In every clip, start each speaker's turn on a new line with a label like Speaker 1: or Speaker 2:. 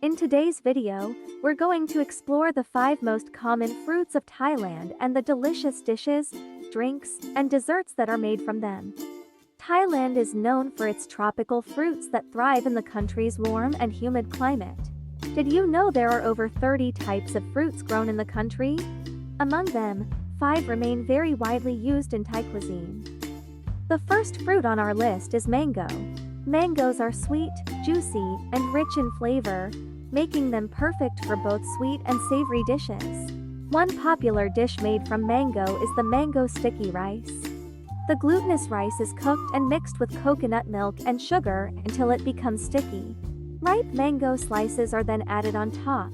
Speaker 1: In today's video, we're going to explore the 5 most common fruits of Thailand and the delicious dishes, drinks, and desserts that are made from them. Thailand is known for its tropical fruits that thrive in the country's warm and humid climate. Did you know there are over 30 types of fruits grown in the country? Among them, 5 remain very widely used in Thai cuisine. The first fruit on our list is mango. Mangoes are sweet, juicy, and rich in flavor, making them perfect for both sweet and savory dishes. One popular dish made from mango is the mango sticky rice. The glutinous rice is cooked and mixed with coconut milk and sugar until it becomes sticky. Ripe mango slices are then added on top,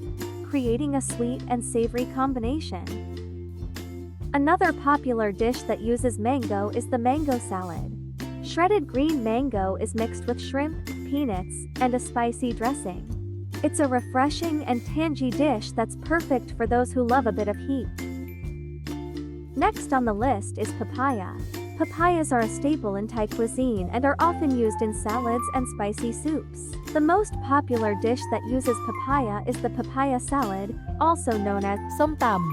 Speaker 1: creating a sweet and savory combination. Another popular dish that uses mango is the mango salad. Shredded green mango is mixed with shrimp, peanuts, and a spicy dressing. It's a refreshing and tangy dish that's perfect for those who love a bit of heat. Next on the list is papaya. Papayas are a staple in Thai cuisine and are often used in salads and spicy soups. The most popular dish that uses papaya is the papaya salad, also known as Somtum.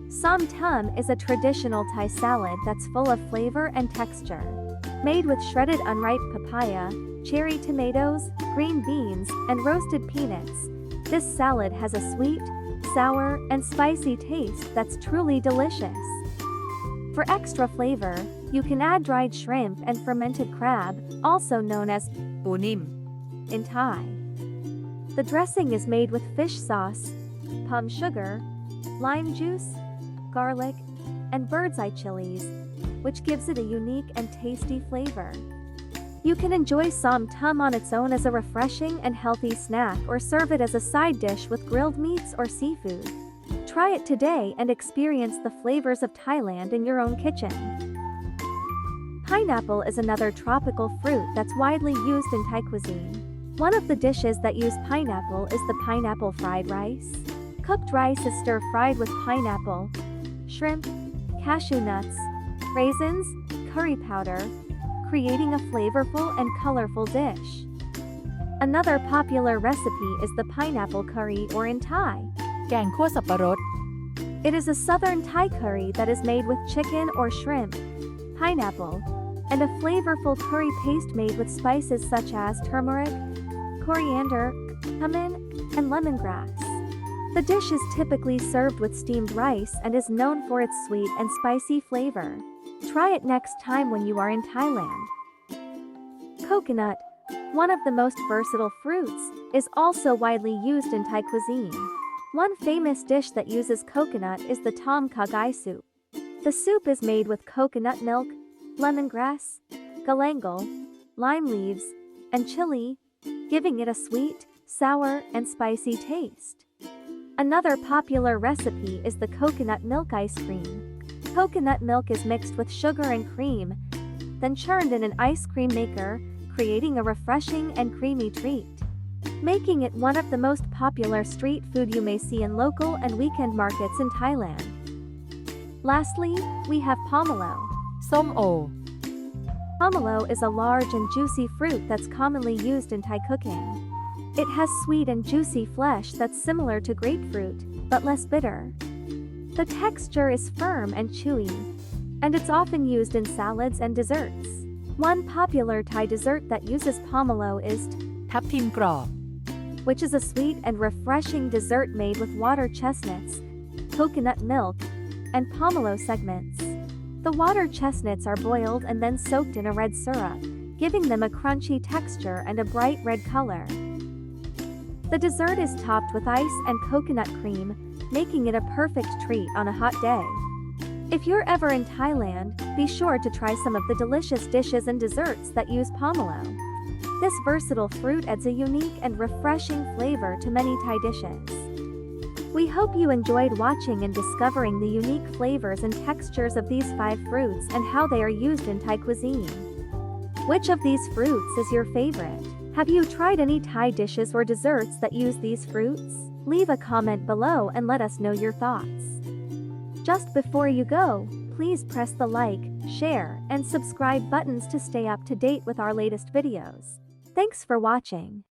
Speaker 1: Somtum is a traditional Thai salad that's full of flavor and texture. Made with shredded unripe papaya, cherry tomatoes, green beans, and roasted peanuts, this salad has a sweet, sour, and spicy taste that's truly delicious. For extra flavor, you can add dried shrimp and fermented crab, also known as unim in Thai. The dressing is made with fish sauce, palm sugar, lime juice, garlic, and bird's eye chilies, which gives it a unique and tasty flavor. You can enjoy somtum on its own as a refreshing and healthy snack or serve it as a side dish with grilled meats or seafood. Try it today and experience the flavors of Thailand in your own kitchen. Pineapple is another tropical fruit that's widely used in Thai cuisine. One of the dishes that use pineapple is the pineapple fried rice. Cooked rice is stir-fried with pineapple, shrimp, cashew nuts, raisins, curry powder, creating a flavorful and colorful dish. Another popular recipe is the pineapple curry, or in Thai,
Speaker 2: แกงคั่วสับปะรด
Speaker 1: it is a southern Thai curry that is made with chicken or shrimp, pineapple, and a flavorful curry paste made with spices such as turmeric, coriander, cumin, and lemongrass. The dish is typically served with steamed rice and is known for its sweet and spicy flavor. Try it next time when you are in Thailand. Coconut, one of the most versatile fruits, is also widely used in Thai cuisine. One famous dish that uses coconut is the Tom Kha Gai soup. The soup is made with coconut milk, lemongrass, galangal, lime leaves, and chili, giving it a sweet, sour, and spicy taste. Another popular recipe is the coconut milk ice cream. Coconut milk is mixed with sugar and cream, then churned in an ice cream maker, creating a refreshing and creamy treat, making it one of the most popular street food you may see in local and weekend markets in Thailand. Lastly, we have pomelo.
Speaker 2: ส้มโอ
Speaker 1: Pomelo is a large and juicy fruit that's commonly used in Thai cooking. It has sweet and juicy flesh that's similar to grapefruit, but less bitter. The texture is firm and chewy, and it's often used in salads and desserts. One popular Thai dessert that uses pomelo is
Speaker 2: ทับทิมกรอบ
Speaker 1: which is a sweet and refreshing dessert made with water chestnuts, coconut milk, and pomelo segments. The water chestnuts are boiled and then soaked in a red syrup, giving them a crunchy texture and a bright red color. The dessert is topped with ice and coconut cream, making it a perfect treat on a hot day. If you're ever in Thailand, be sure to try some of the delicious dishes and desserts that use pomelo. This versatile fruit adds a unique and refreshing flavor to many Thai dishes. We hope you enjoyed watching and discovering the unique flavors and textures of these 5 fruits and how they are used in Thai cuisine. Which of these fruits is your favorite? Have you tried any Thai dishes or desserts that use these fruits? Leave a comment below and let us know your thoughts. Just before you go, please press the like, share, and subscribe buttons to stay up to date with our latest videos. Thanks for watching.